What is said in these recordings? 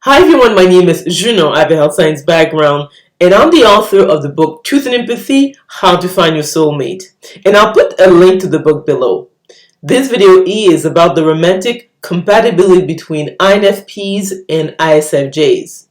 Hi everyone, my name is Junon. I have a health science background and I'm the author of the book Truth and Empathy, How to Find Your Soulmate. And I'll put a link to the book below. This video is about the romantic compatibility between INFPs and ISFJs.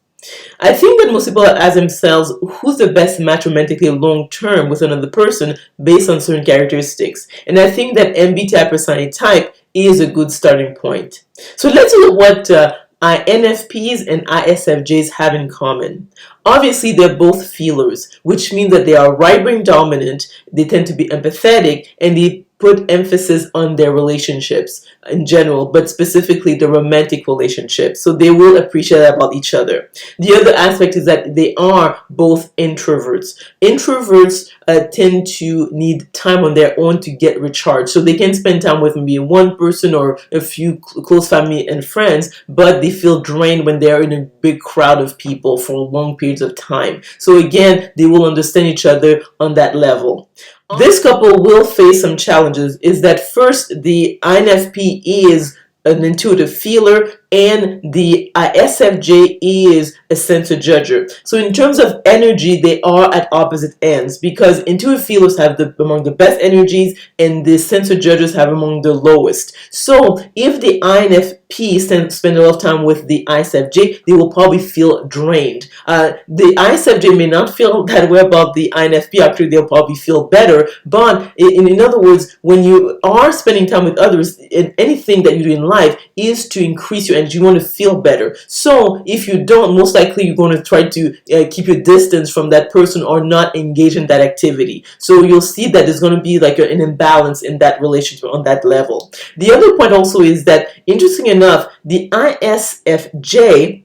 I think that most people ask themselves who's the best match romantically long term with another person based on certain characteristics. And I think that MBTI personality type is a good starting point. So let's look at what INFPs and ISFJs have in common. Obviously, they're both feelers, which means that they are right-brain dominant, they tend to be empathetic, and they put emphasis on their relationships in general, but specifically the romantic relationships. So they will appreciate that about each other. The other aspect is that they are both introverts. Introverts tend to need time on their own to get recharged. So they can spend time with maybe one person or a few close family and friends, but they feel drained when they're in a big crowd of people for long periods of time. So again, they will understand each other on that level. This couple will face some challenges. Is that first, the INFP is an intuitive feeler and the ISFJ is a sensor judger. So in terms of energy, they are at opposite ends because intuitive feelers have among the best energies and the sensor judges have among the lowest. So if the INFP spend a lot of time with the ISFJ, they will probably feel drained. The ISFJ may not feel that way about the INFP. Actually, they'll probably feel better. But in other words, when you are spending time with others, anything that you do in life is to increase your energy. You want to feel better. So if you don't, most likely you're going to try to keep your distance from that person or not engage in that activity. So you'll see that there's going to be like an imbalance in that relationship on that level. The other point also is that, interesting enough, the ISFJ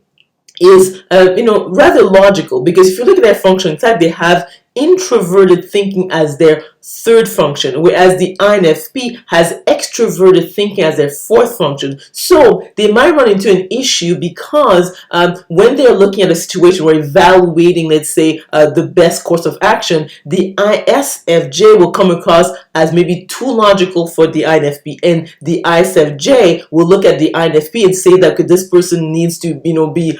is rather logical, because if you look at their function type, they have introverted thinking as their third function, whereas the INFP has extroverted thinking as their fourth function. So they might run into an issue because when they're looking at a situation or evaluating, let's say, the best course of action, the ISFJ will come across as maybe too logical for the INFP, and the ISFJ will look at the INFP and say that this person needs to be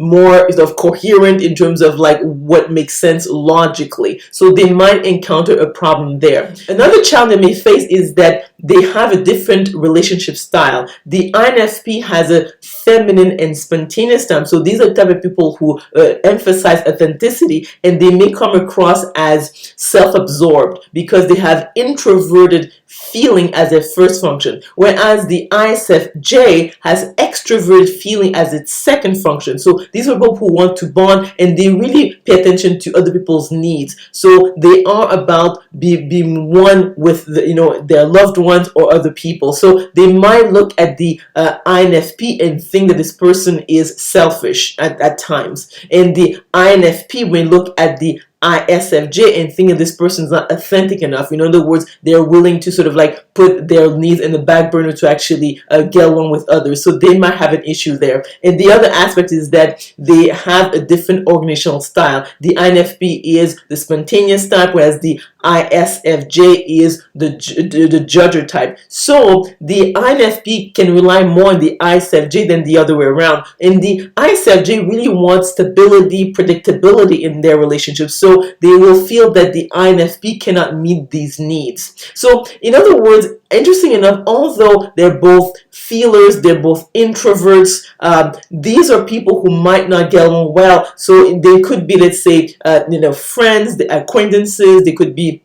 more coherent in terms of like what makes sense logically. So they might encounter a problem there. Another challenge they may face is that they have a different relationship style. The INFP has a feminine and spontaneous style. So these are the type of people who emphasize authenticity, and they may come across as self-absorbed because they have introverted feeling as their first function, whereas the ISFJ has extroverted feeling as its second function. So these are people who want to bond and they really pay attention to other people's needs. So they are about being one with their loved ones or other people. So they might look at the INFP and think that this person is selfish at times, and the INFP may look at the ISFJ and thinking this person's not authentic enough. In other words, they're willing to sort of like put their needs in the back burner to actually get along with others. So they might have an issue there. And the other aspect is that they have a different organizational style. The INFP is the spontaneous type, whereas the ISFJ is the judger type. So the INFP can rely more on the ISFJ than the other way around. And the ISFJ really wants stability, predictability in their relationship. So they will feel that the INFP cannot meet these needs. So in other words, interesting enough, although they're both feelers, they're both introverts, these are people who might not get along well. So they could be, let's say, friends, acquaintances, they could be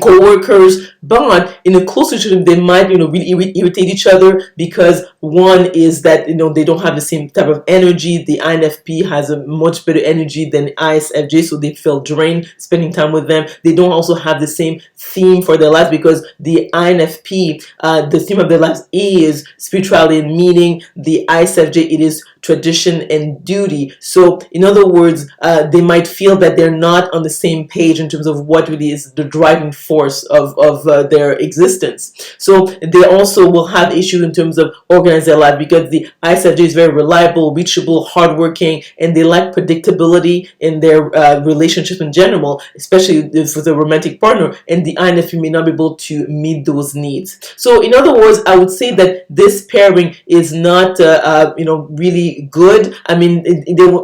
co-workers, but in a close relationship they might really irritate each other because one is that they don't have the same type of energy. The INFP has a much better energy than ISFJ, so they feel drained spending time with them. They don't also have the same theme for their lives because the INFP, the theme of their lives is spirituality and meaning. The ISFJ, it is tradition and duty. So in other words, they might feel that they're not on the same page in terms of what really is the driving force of their existence. So they also will have issues in terms of organizing their life, because the ISFJ is very reliable, reachable, hardworking, and they like predictability in their relationships in general, especially if with a romantic partner, and the INFP may not be able to meet those needs. So in other words, I would say that this pairing is not really good. I mean,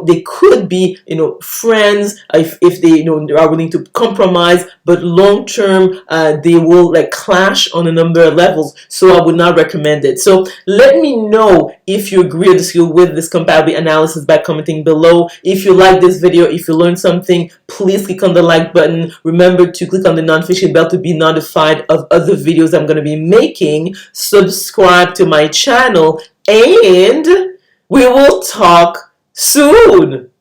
they could be friends if they are willing to compromise, but long term they will like clash on a number of levels. So I would not recommend it. So let me know if you agree or disagree with this compatibility analysis by commenting below. If you like this video, if you learned something, please click on the like button. Remember to click on the notification bell to be notified of other videos I'm going to be making. Subscribe to my channel, and we will talk soon.